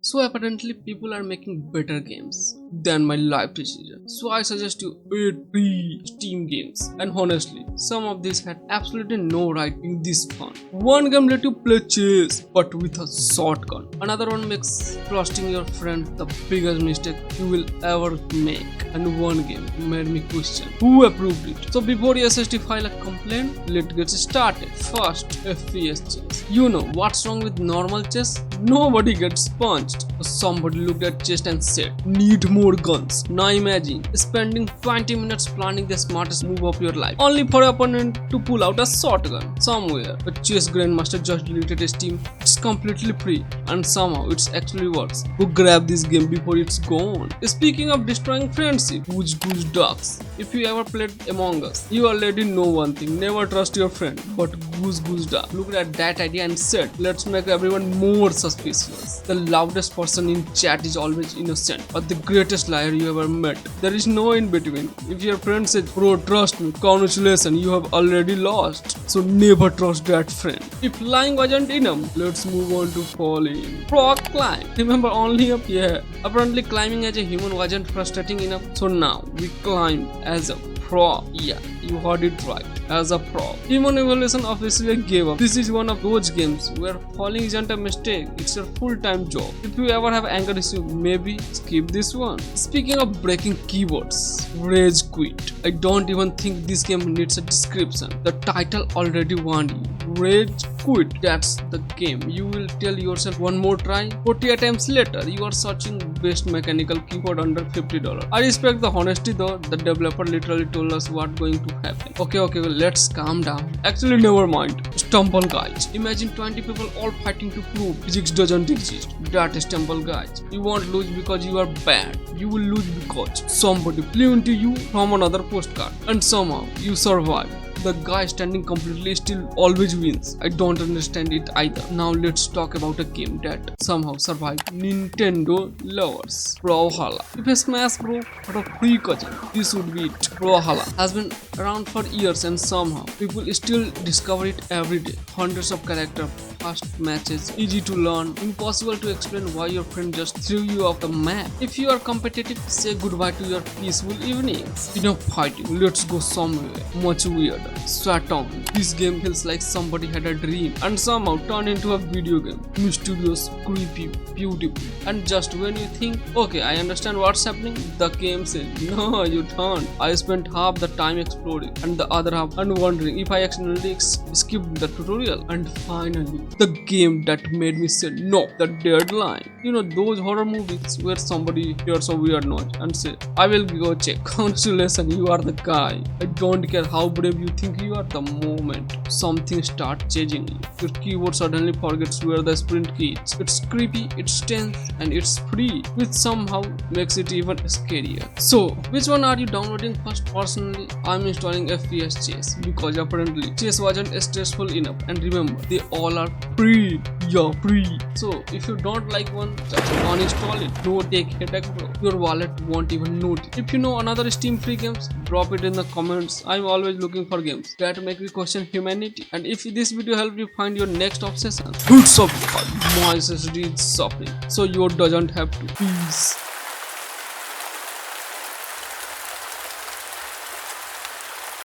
So apparently people are making better games than my life decision. So I suggest you 8 free Steam games. And honestly, some of these had absolutely no right in this fun. One game let you play chess but with a shotgun. Another one makes trusting your friend the biggest mistake you will ever make. And one game made me question who approved it. So before you SST file a complaint, let's get started. First, FPS chess. You know what's wrong with normal chess? Nobody gets punched. Somebody looked at chess and said, need more guns. Now imagine spending 20 minutes planning the smartest move of your life, only for your opponent to pull out a shotgun. Somewhere, a chess grandmaster just deleted Steam. It's completely free and somehow it actually works. Go grab this game before it's gone. Speaking of destroying friendship, Goose Ducks. If you ever played Among Us, you already know one thing, never trust your friend. But Goose Duck looked at that idea and said, let's make everyone more suspicious. The loudest person in chat is always innocent, but the greatest liar you ever met. There is no in between. If your friend says, bro, trust me, congratulations, you have already lost. So never trust that friend. If lying wasn't enough, let's move on to falling. Frog climb. Remember only up? Yeah. Apparently climbing as a human wasn't frustrating enough. So now we climb as a frog. Yeah, you heard it right. As a frog. Human evolution officially gave up. This is one of those games where falling isn't a mistake, it's your full-time job. If you ever have anger issue, maybe skip this one. Speaking of breaking keyboards, Rage Quit. I don't even think this game needs a description. The title already warned you. Rage Quit. That's the game. You will tell yourself one more try. 40 attempts later, you are searching best mechanical keyboard under $50. I respect the honesty though. The developer literally told us what's going to happen. Okay, well, let's calm down. Actually, never mind. Stumble guys. Imagine 20 people all fighting to prove physics doesn't exist. That is stumble guys. You won't lose because you are bad. You will lose because somebody flew into you from another postcard and somehow you survive. The guy standing completely still always wins. I don't understand it either. Now let's talk about a game that somehow survived Nintendo lovers. Brawlhalla. If a Smash Bros had a free cousin, this would be it. Brawlhalla has been around for years and somehow people still discover it every day. Hundreds of characters, fast matches, easy to learn, impossible to explain why your friend just threw you off the map. If you are competitive, say goodbye to your peaceful evenings. Enough fighting, let's go somewhere much weirder. Swatom. This game feels like somebody had a dream and somehow turned into a video game. Mysterious, creepy, beautiful. And just when you think, okay, I understand what's happening, the game says, no, you don't. I spent half the time exploring and the other half and wondering if I accidentally skipped the tutorial. And finally, the game that made me say no, the deadline. You know those horror movies where somebody hears a weird noise and say, I will go check. Congratulations, you are the guy. I don't care how brave you think you are, the moment something starts chasing you, your keyboard suddenly forgets where the sprint key is. It's creepy, it's tense, and it's free, which somehow makes it even scarier. So, which one are you downloading first? Personally, I'm installing FPS Chess because apparently chess wasn't stressful enough. And remember, they all are free. Yeah, free. So, if you don't like one, just uninstall it. No take headache, bro. Your wallet won't even notice. If you know another Steam free games, drop it in the comments. I'm always looking for games that make me question humanity. And if this video helped you find your next obsession, hit subscribe. My SSD is suffering, so you doesn't have to. Peace.